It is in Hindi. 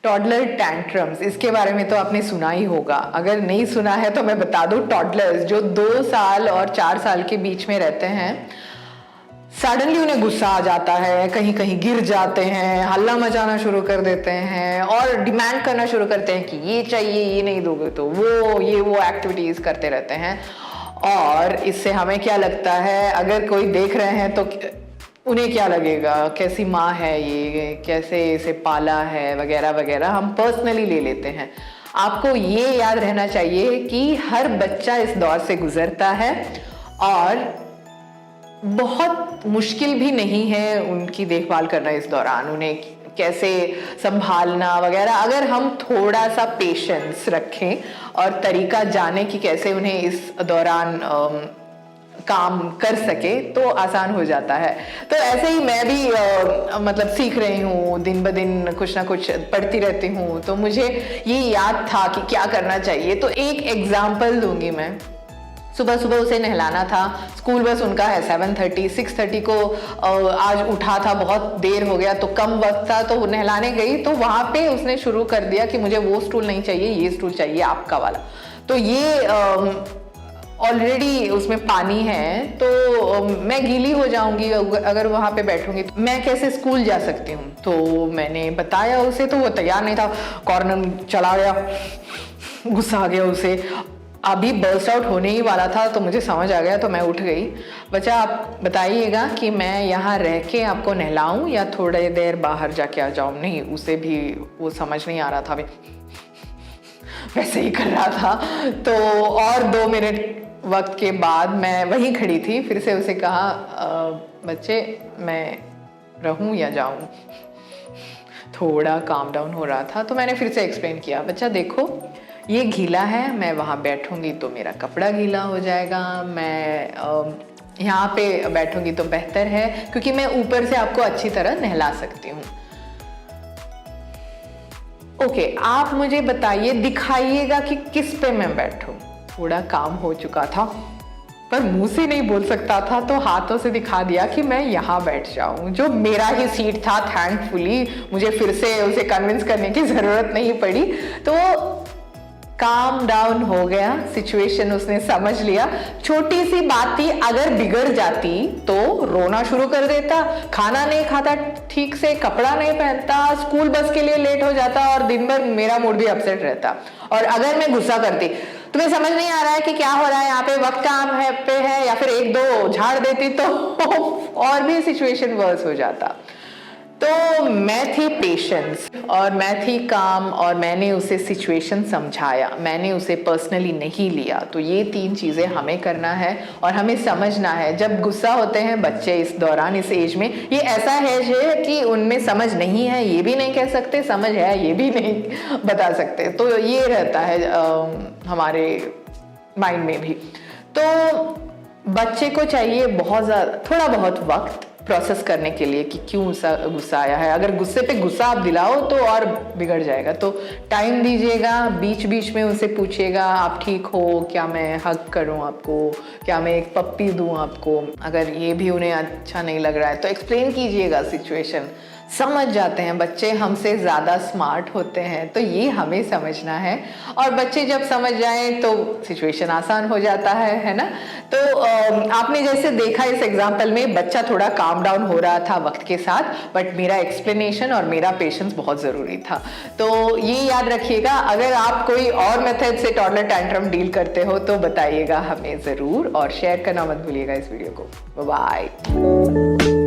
टॉडलर टैंट्रम्स, इसके बारे में तो आपने सुना ही होगा। अगर नहीं सुना है तो मैं बता दूं, टॉडलर्स जो 2 साल और 4 साल के बीच में रहते हैं, सडनली उन्हें गुस्सा आ जाता है, कहीं कहीं गिर जाते हैं, हल्ला मचाना शुरू कर देते हैं और डिमांड करना शुरू करते हैं कि ये चाहिए, ये नहीं दोगे तो वो एक्टिविटीज करते रहते हैं। और इससे हमें क्या लगता है, अगर कोई देख रहे हैं तो उन्हें क्या लगेगा, कैसी माँ है ये, कैसे इसे पाला है वगैरह वगैरह, हम पर्सनली ले लेते हैं। आपको ये याद रहना चाहिए कि हर बच्चा इस दौर से गुजरता है और बहुत मुश्किल भी नहीं है उनकी देखभाल करना इस दौरान, उन्हें कैसे संभालना वगैरह। अगर हम थोड़ा सा पेशेंस रखें और तरीका जाने कि कैसे उन्हें इस दौरान काम कर सके तो आसान हो जाता है। तो ऐसे ही मैं भी मतलब सीख रही हूँ, दिन ब दिन कुछ ना कुछ पढ़ती रहती हूँ, तो मुझे ये याद था कि क्या करना चाहिए। तो एक एग्जाम्पल दूंगी मैं। सुबह सुबह उसे नहलाना था, स्कूल बस उनका है 7:30, 6:30 को आज उठा था, बहुत देर हो गया तो कम वक्त था, तो वो नहलाने गई तो वहाँ पे उसने शुरू कर दिया कि मुझे वो स्टूल नहीं चाहिए, ये स्टूल चाहिए आपका वाला। तो ये ऑलरेडी उसमें पानी है, तो मैं गीली हो जाऊंगी अगर वहाँ पे बैठूंगी, तो मैं कैसे स्कूल जा सकती हूँ। तो मैंने बताया उसे, तो वो तैयार नहीं था, कॉर्नर में चला गया, गुस्सा आ गया उसे, अभी बर्स्ट आउट होने ही वाला था। तो मुझे समझ आ गया, तो मैं उठ गई, बच्चा आप बताइएगा कि मैं यहाँ रह के आपको नहलाऊं या थोड़ी देर बाहर जाके आ जाऊं। नहीं, उसे भी वो समझ नहीं आ रहा था, वैसे ही कर रहा था। तो और 2 मिनट वक्त के बाद मैं वहीं खड़ी थी, फिर से उसे कहा बच्चे मैं रहूं या जाऊं। थोड़ा काम डाउन हो रहा था, तो मैंने फिर से एक्सप्लेन किया, बच्चा देखो ये गीला है, मैं वहाँ बैठूंगी तो मेरा कपड़ा गीला हो जाएगा, मैं यहाँ पे बैठूंगी तो बेहतर है क्योंकि मैं ऊपर से आपको अच्छी तरह नहला सकती हूँ। ओके, आप मुझे बताइए, दिखाइएगा कि किस पे मैं बैठूं। थोड़ा काम हो चुका था पर मुंह से नहीं बोल सकता था, तो हाथों से दिखा दिया कि मैं यहाँ बैठ जाऊं, जो मेरा ही सीट था। थैंकफुली मुझे फिर से उसे कन्विंस करने की जरूरत नहीं पड़ी, तो काम डाउन हो गया, सिचुएशन उसने समझ लिया। छोटी सी बात थी, अगर बिगड़ जाती तो रोना शुरू कर देता, खाना नहीं खाता ठीक से, कपड़ा नहीं पहनता, स्कूल बस के लिए लेट हो जाता और दिन भर मेरा मूड भी अपसेट रहता। और अगर मैं गुस्सा करती, तुम्हें समझ नहीं आ रहा है कि क्या हो रहा है यहाँ पे, वक्त काम है पे है, या फिर 1-2 झाड़ देती तो और भी सिचुएशन वर्स हो जाता। तो मैं थी पेशेंस और मैं थी काम, और मैंने उसे सिचुएशन समझाया, मैंने उसे पर्सनली नहीं लिया। तो ये 3 चीज़ें हमें करना है और हमें समझना है। जब गुस्सा होते हैं बच्चे इस दौरान, इस एज में, ये ऐसा है कि उनमें समझ नहीं है ये भी नहीं कह सकते, समझ है ये भी नहीं बता सकते। तो ये रहता है हमारे माइंड में भी। तो बच्चे को चाहिए बहुत ज़्यादा, थोड़ा बहुत वक्त प्रोसेस करने के लिए कि क्यों गुस्सा आया है। अगर गुस्से पे गुस्सा आप दिलाओ तो और बिगड़ जाएगा। तो टाइम दीजिएगा, बीच बीच में उनसे पूछिएगा आप ठीक हो, क्या मैं हग करूं आपको, क्या मैं एक पप्पी दूं आपको। अगर ये भी उन्हें अच्छा नहीं लग रहा है तो एक्सप्लेन कीजिएगा सिचुएशन। समझ जाते हैं बच्चे, हमसे ज़्यादा स्मार्ट होते हैं, तो ये हमें समझना है। और बच्चे जब समझ जाएं तो सिचुएशन आसान हो जाता है ना। तो आपने जैसे देखा इस एग्जाम्पल में, बच्चा थोड़ा काम डाउन हो रहा था वक्त के साथ, बट मेरा एक्सप्लेनेशन और मेरा पेशेंस बहुत ज़रूरी था। तो ये याद रखिएगा, अगर आप कोई और मेथड से टॉडलर टैंट्रम डील करते हो तो बताइएगा हमें ज़रूर, और शेयर करना मत भूलिएगा इस वीडियो को। बाय।